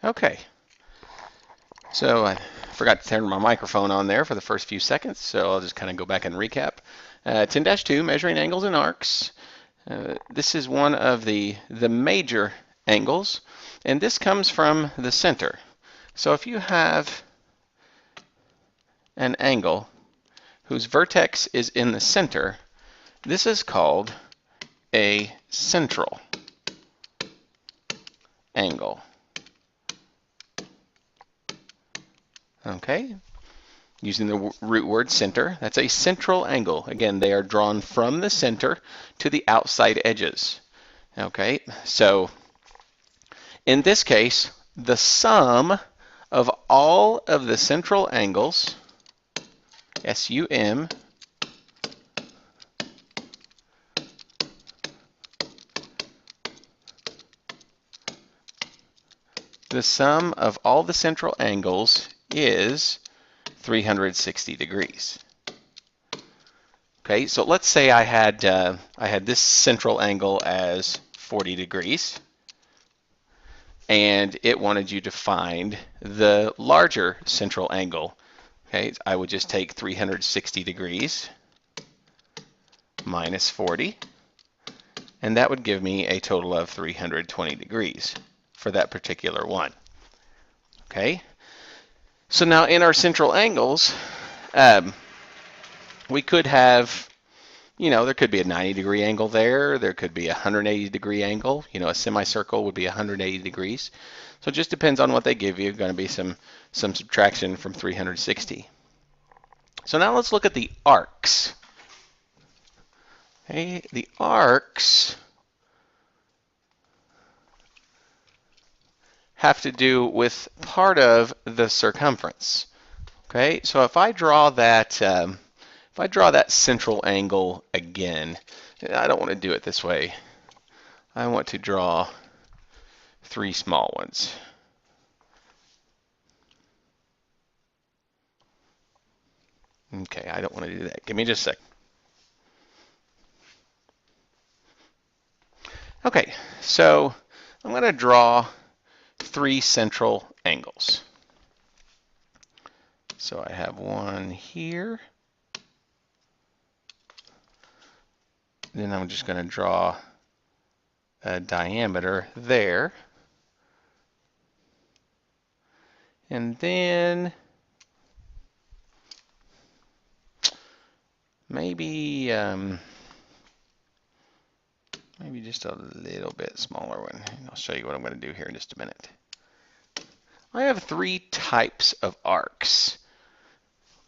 Okay, so I forgot to turn my microphone on there for the first few seconds, so I'll just kind of go back and recap. 10-2, measuring angles and arcs. This is one of the major angles, and this comes from the center. So if you have an angle whose vertex is in the center, this is called a central angle. Okay, using the root word center, that's a central angle. Again, they are drawn from the center to the outside edges. Okay, so in this case, the sum of all of the central angles, SUM, the sum of all the central angles is 360 degrees. Okay, so let's say I had this central angle as 40 degrees, and it wanted you to find the larger central angle. Okay, I would just take 360 degrees minus 40, and that would give me a total of 320 degrees for that particular one. Okay, so now in our central angles, we could have, there could be a 90-degree angle there. There could be a 180-degree angle. A semicircle would be 180 degrees. So it just depends on what they give you. Going to be some subtraction from 360. So now let's look at the arcs. Okay, the arcs have to do with part of the circumference. Okay, so if I draw that central angle again, I don't want to do it this way. I want to draw 3 small ones. Okay, I don't want to do that. Give me just a sec. Okay, so I'm going to draw 3 central angles. So I have one here. Then I'm just going to draw a diameter there. And then maybe just a little bit smaller one. I'll show you what I'm going to do here in just a minute. I have 3 types of arcs.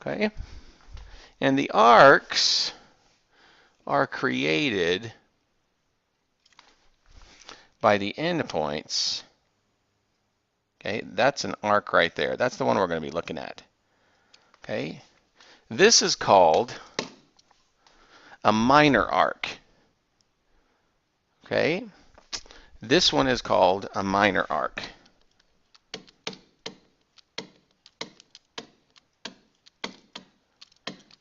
Okay? And the arcs are created by the endpoints. Okay, that's an arc right there. That's the one we're going to be looking at. Okay, this is called a minor arc. Okay, this one is called a minor arc.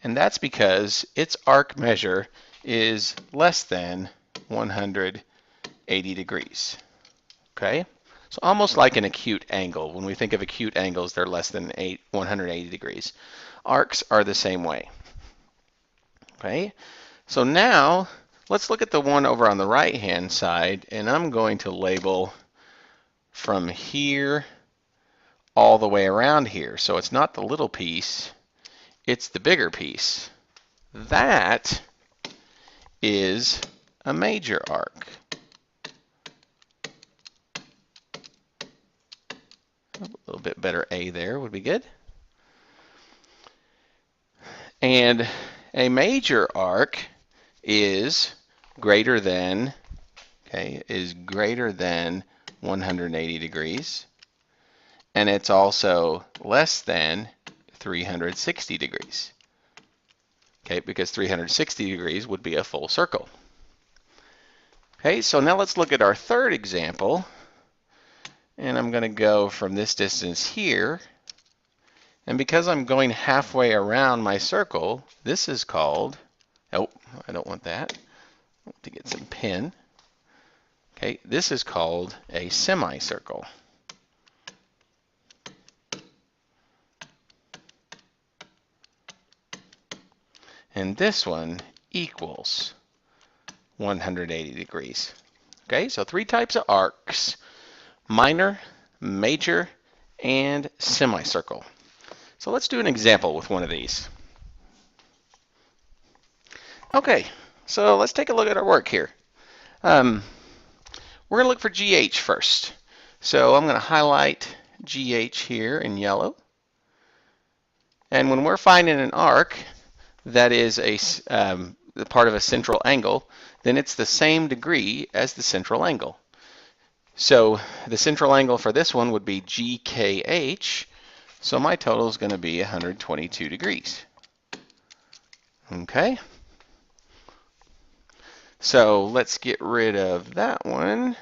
And that's because its arc measure is less than 180 degrees. Okay, so almost like an acute angle. When we think of acute angles, they're less than 180 degrees. Arcs are the same way. Okay, so now let's look at the one over on the right-hand side, and I'm going to label from here all the way around here. So it's not the little piece, it's the bigger piece. That is a major arc. A little bit better A there would be good. And a major arc is greater than 180 degrees, and it's also less than 360 degrees. Okay, because 360 degrees would be a full circle. Okay, so now let's look at our third example, and I'm going to go from this distance here, and because I'm going halfway around my circle, this is called, oh, I don't want that. I want to get some pen. Okay, this is called a semicircle. and this one equals 180 degrees. Okay, so three types of arcs: minor, major, and semicircle. So let's do an example with one of these. Okay, so let's take a look at our work here. We're going to look for GH first. So I'm going to highlight GH here in yellow. And when we're finding an arc that is a part of a central angle, then it's the same degree as the central angle. So the central angle for this one would be GKH. So my total is going to be 122 degrees. Okay. So let's get rid of that one.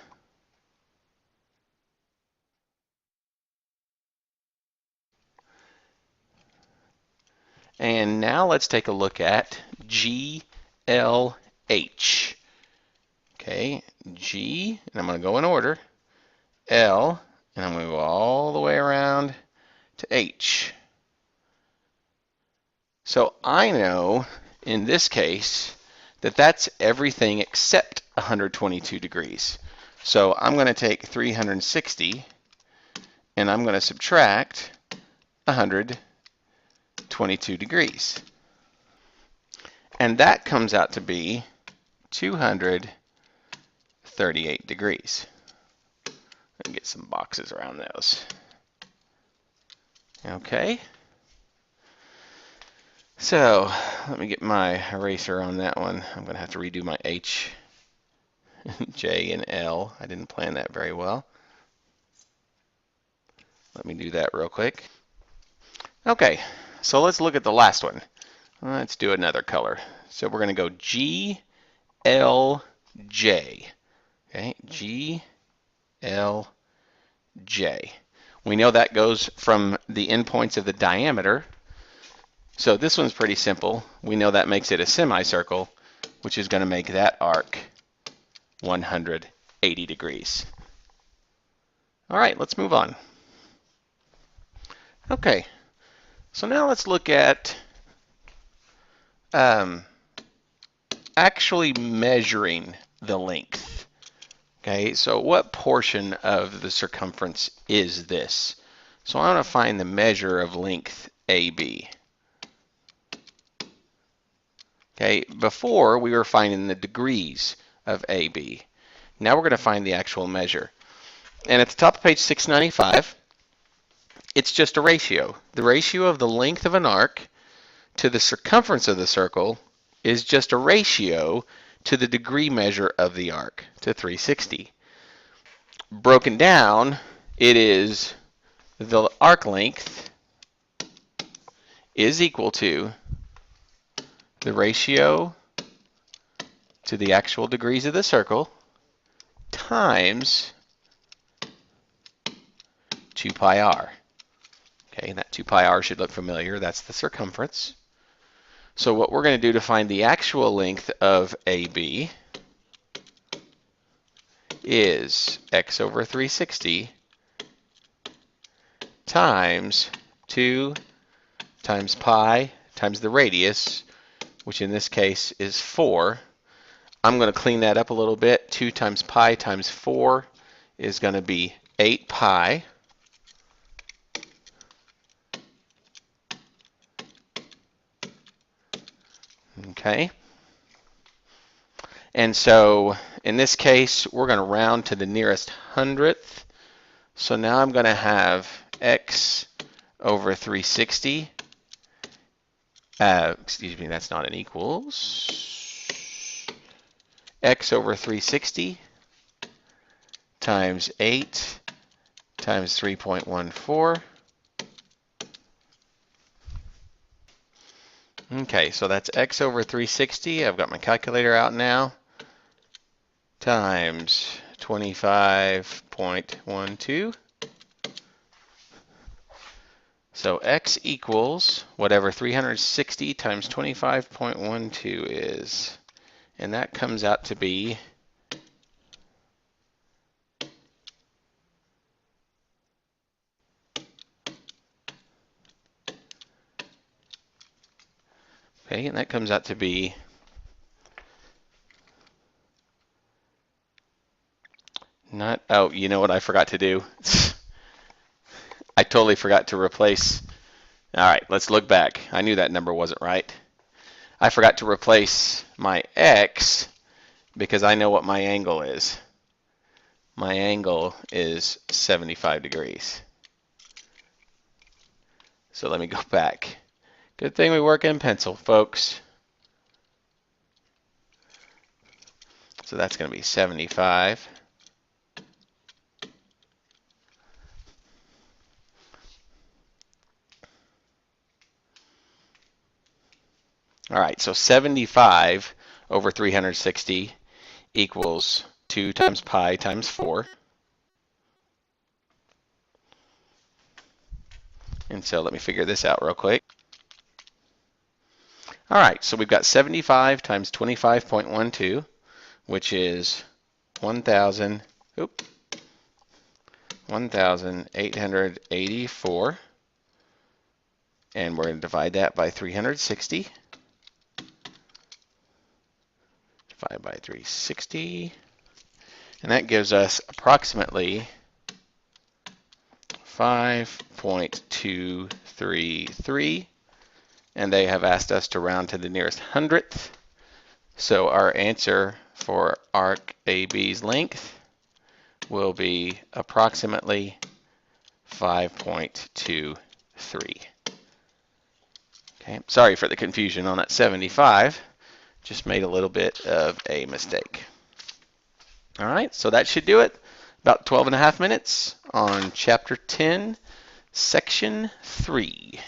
And now let's take a look at GLH. Okay, G, and I'm going to go in order, L, and I'm going to go all the way around to H. So I know in this case that that's everything except 122 degrees. So I'm going to take 360 and I'm going to subtract 122 degrees. And that comes out to be 238 degrees. Let me get some boxes around those. Okay. So let me get my eraser on that one. I'm going to have to redo my H, J, and L. I didn't plan that very well. Let me do that real quick. Okay, so let's look at the last one. Let's do another color. So we're going to go G, L, J. Okay, G, L, J. We know that goes from the endpoints of the diameter. So this one's pretty simple. We know that makes it a semicircle, which is going to make that arc 180 degrees. All right, let's move on. Okay, so now let's look at actually measuring the length. Okay, so what portion of the circumference is this? So I want to find the measure of length AB. Okay, before we were finding the degrees of AB. Now we're going to find the actual measure. And at the top of page 695, it's just a ratio. The ratio of the length of an arc to the circumference of the circle is just a ratio to the degree measure of the arc, to 360. Broken down, it is the arc length is equal to the ratio to the actual degrees of the circle times 2 pi r. Okay, and that 2 pi r should look familiar. That's the circumference. So what we're going to do to find the actual length of AB is x over 360 times 2 times pi times the radius, which in this case is 4. I'm going to clean that up a little bit. 2 times pi times 4 is going to be 8 pi. Okay. And so in this case, we're going to round to the nearest hundredth. So now I'm going to have x over 360. Excuse me, that's not an equals. X over 360 times 8 times 3.14. Okay, so that's x over 360. I've got my calculator out now. Times 25.12. So x equals whatever 360 times 25.12 is. And that comes out to be Okay, and that comes out to be not, oh, you know what I forgot to do? I totally forgot to replace. All right, let's look back. I knew that number wasn't right. I forgot to replace my x because I know what my angle is. My angle is 75 degrees. So let me go back. Good thing we work in pencil, folks. So that's going to be 75. All right, so 75 over 360 equals 2 times pi times 4. And so let me figure this out real quick. All right, so we've got 75 times 25.12, which is 1,884. And we're going to divide that by 360. Divide by 360. And that gives us approximately 5.233. And they have asked us to round to the nearest hundredth. So our answer for arc AB's length will be approximately 5.23. Okay, sorry for the confusion on that 75. Just made a little bit of a mistake. All right, so that should do it. About 12 and a half minutes on Chapter 10, Section 3.